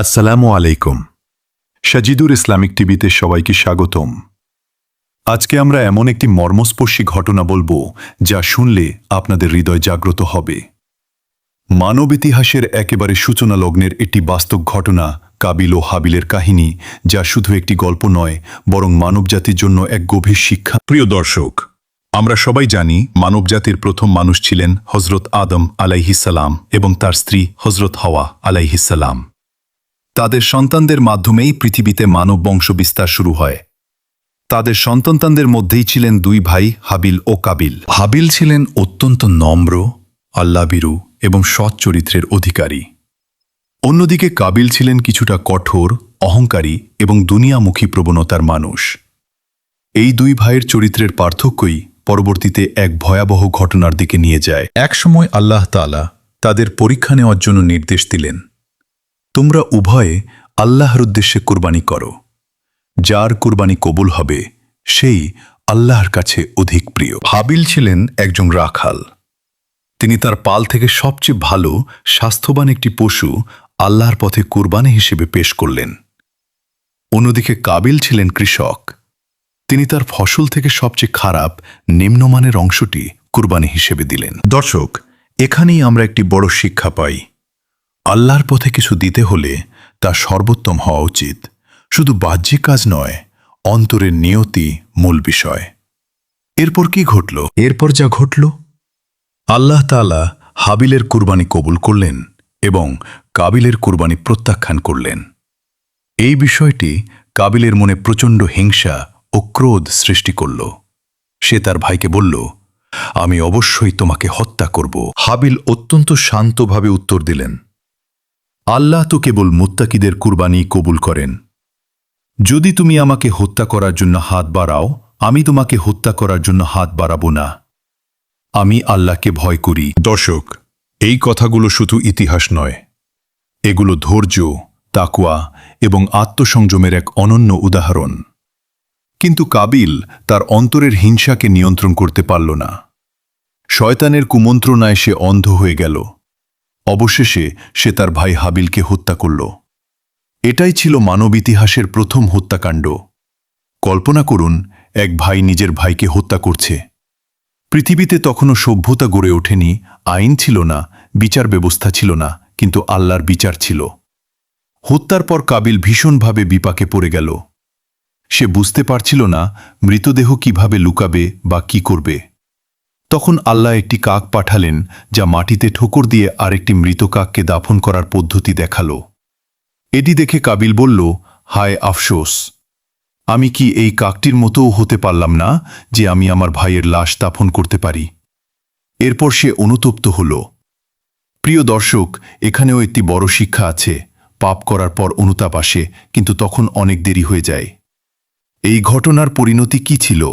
আসসালামু আলাইকুম। সাজিদুর ইসলামিক টিভিতে সবাইকে স্বাগতম। আজকে আমরা এমন একটি মর্মস্পর্শী ঘটনা বলবো যা শুনলে আপনাদের হৃদয় জাগ্রত হবে। মানব ইতিহাসের একেবারে সূচনা লগ্নের একটি বাস্তব ঘটনা, কাবিল ও হাবিলের কাহিনী, যা শুধু একটি গল্প নয়, বরং মানবজাতির জন্য এক গভীর শিক্ষা। প্রিয় দর্শক, আমরা সবাই জানি মানবজাতির প্রথম মানুষ ছিলেন হজরত আদম আলাইহিসসালাম এবং তার স্ত্রী হজরত হাওয়া আলাইহিসসালাম। তাদের সন্তানদের মাধ্যমেই পৃথিবীতে মানব বংশ বিস্তার শুরু হয়। তাদের সন্তানদের মধ্যেই ছিলেন দুই ভাই হাবিল ও কাবিল। হাবিল ছিলেন অত্যন্ত নম্র, আল্লাহভীরু এবং সৎ চরিত্রের অধিকারী। অন্যদিকে কাবিল ছিলেন কিছুটা কঠোর, অহংকারী এবং দুনিয়ামুখী প্রবণতার মানুষ। এই দুই ভাইয়ের চরিত্রের পার্থক্যই পরবর্তীতে এক ভয়াবহ ঘটনার দিকে নিয়ে যায়। একসময় আল্লাহ তাআলা তাদের পরীক্ষা নেওয়ার জন্য নির্দেশ দিলেন, তোমরা উভয়ে আল্লাহর উদ্দেশ্যে কুরবানি করো। যার কুরবানি কবুল হবে সেই আল্লাহর কাছে অধিক প্রিয়। হাবিল ছিলেন একজন রাখাল। তিনি তার পাল থেকে সবচেয়ে ভালো স্বাস্থ্যবান একটি পশু আল্লাহর পথে কুরবানি হিসেবে পেশ করলেন। অন্যদিকে কাবিল ছিলেন কৃষক। তিনি তার ফসল থেকে সবচেয়ে খারাপ নিম্নমানের অংশটি কুরবানি হিসেবে দিলেন। দর্শক, এখানেই আমরা একটি বড় শিক্ষা পাই। আল্লাহর পথে কিছু দিতে হলে তা সর্বোত্তম হওয়া উচিত। শুধু বাহ্যিক কাজ নয়, অন্তরের নিয়তি মূল বিষয়। এরপর কি ঘটল? এরপর যা ঘটল, আল্লাহ তাআলা হাবিলের কুরবানি কবুল করলেন এবং কাবিলের কুরবানি প্রত্যাখ্যান করলেন। এই বিষয়টি কাবিলের মনে প্রচণ্ড হিংসা ও ক্রোধ সৃষ্টি করল। সে তার ভাইকে বলল, আমি অবশ্যই তোমাকে হত্যা করব। হাবিল অত্যন্ত শান্তভাবে উত্তর দিলেন, আল্লাহ তো কেবল মুত্তাকিদের কুরবানি কবুল করেন। যদি তুমি আমাকে হত্যা করার জন্য হাত বাড়াও, আমি তোমাকে হত্যা করার জন্য হাত বাড়াবো না। আমি আল্লাহকে ভয় করি। দর্শক, এই কথাগুলো শুধু ইতিহাস নয়, এগুলো ধৈর্য, তাকওয়া এবং আত্মসংযমের এক অনন্য উদাহরণ। কিন্তু কাবিল তার অন্তরের হিংসাকে নিয়ন্ত্রণ করতে পারল না। শয়তানের কুমন্ত্রণায় সে অন্ধ হয়ে গেল। অবশেষে সে তার ভাই হাবিলকে হত্যা করল। এটাই ছিল মানব ইতিহাসের প্রথম হত্যাকাণ্ড। কল্পনা করুন, এক ভাই নিজের ভাইকে হত্যা করছে। পৃথিবীতে তখনও সভ্যতা গড়ে ওঠেনি, আইন ছিল না, বিচার ব্যবস্থা ছিল না, কিন্তু আল্লাহর বিচার ছিল। হত্যার পর কাবিল ভীষণভাবে বিপাকে পড়ে গেল। সে বুঝতে পারছিল না মৃতদেহ কিভাবে লুকাবে বা কি করবে। তখন আল্লাহ একটি কাক পাঠালেন, যা মাটিতে ঠোকর দিয়ে আরেকটি মৃত কাককে দাফন করার পদ্ধতি দেখাল। এটি দেখে কাবিল বলল, হায় আফসোস, আমি কি এই কাকটির মতোও হতে পারলাম না যে আমি আমার ভাইয়ের লাশ দাফন করতে পারি। এরপর সে অনুতপ্ত হল। প্রিয় দর্শক, এখানেও একটি বড় শিক্ষা আছে। পাপ করার পর অনুতাপ আসে, কিন্তু তখন অনেক দেরি হয়ে যায়। এই ঘটনার পরিণতি কি ছিল?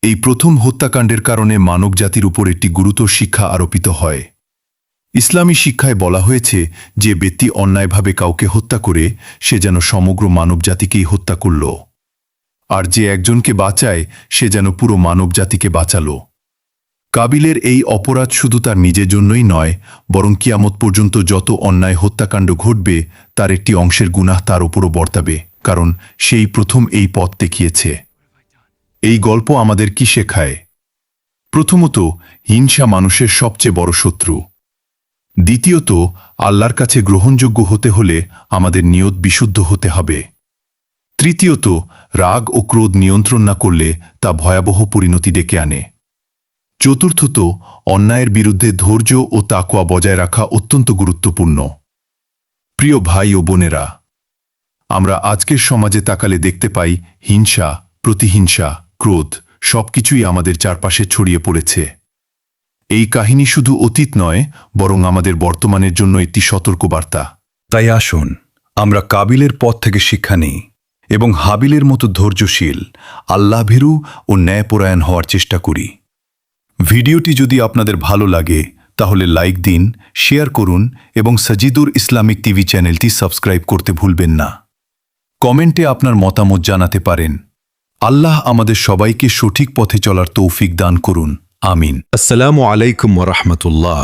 এই প্রথম হত্যাকাণ্ডের কারণে মানবজাতির উপর একটি গুরুতর শিক্ষা আরোপিত হয়। ইসলামী শিক্ষায় বলা হয়েছে, যে ব্যক্তি অন্যায়ভাবে কাউকে হত্যা করে সে যেন সমগ্র মানবজাতিকেই হত্যা করল, আর যে একজনকে বাঁচায় সে যেন পুরো মানবজাতিকে বাঁচাল। কাবিলের এই অপরাধ শুধু তার নিজের জন্যই নয়, বরং কিয়ামত পর্যন্ত যত অন্যায় হত্যাকাণ্ড ঘটবে তার একটি অংশের গুনাহ তার উপরও বর্তাবে, কারণ সেই প্রথম এই পথ দেখিয়েছে। এই গল্প আমাদের কি শেখায়? প্রথমত, হিংসা মানুষের সবচেয়ে বড় শত্রু। দ্বিতীয়ত, আল্লাহর কাছে গ্রহণযোগ্য হতে হলে আমাদের নিয়ত বিশুদ্ধ হতে হবে। তৃতীয়ত, রাগ ও ক্রোধ নিয়ন্ত্রণ না করলে তা ভয়াবহ পরিণতি ডেকে আনে। চতুর্থত, অন্যায়ের বিরুদ্ধে ধৈর্য ও তাকওয়া বজায় রাখা অত্যন্ত গুরুত্বপূর্ণ। প্রিয় ভাই ও বোনেরা, আমরা আজকের সমাজে তাকালে দেখতে পাই হিংসা, প্রতিহিংসা, ক্রোধ সবকিছুই আমাদের চারপাশে ছড়িয়ে পড়েছে। এই কাহিনী শুধু অতীত নয়, বরং আমাদের বর্তমানের জন্য একটি সতর্কবার্তা। তাই আসুন আমরা কাবিলের পথ থেকে শিক্ষা নিই এবং হাবিলের মতো ধৈর্যশীল, আল্লাহভীরু ও ন্যায়পরায়ণ হওয়ার চেষ্টা করি। ভিডিওটি যদি আপনাদের ভালো লাগে তাহলে লাইক দিন, শেয়ার করুন এবং সাজিদুর ইসলামিক টিভি চ্যানেলটি সাবস্ক্রাইব করতে ভুলবেন না। কমেন্টে আপনার মতামত জানাতে পারেন। আল্লাহ আমাদের সবাইকে সঠিক পথে চলার তৌফিক দান করুন। আমিন। আসসালামু আলাইকুম ওয়া রাহমাতুল্লাহ।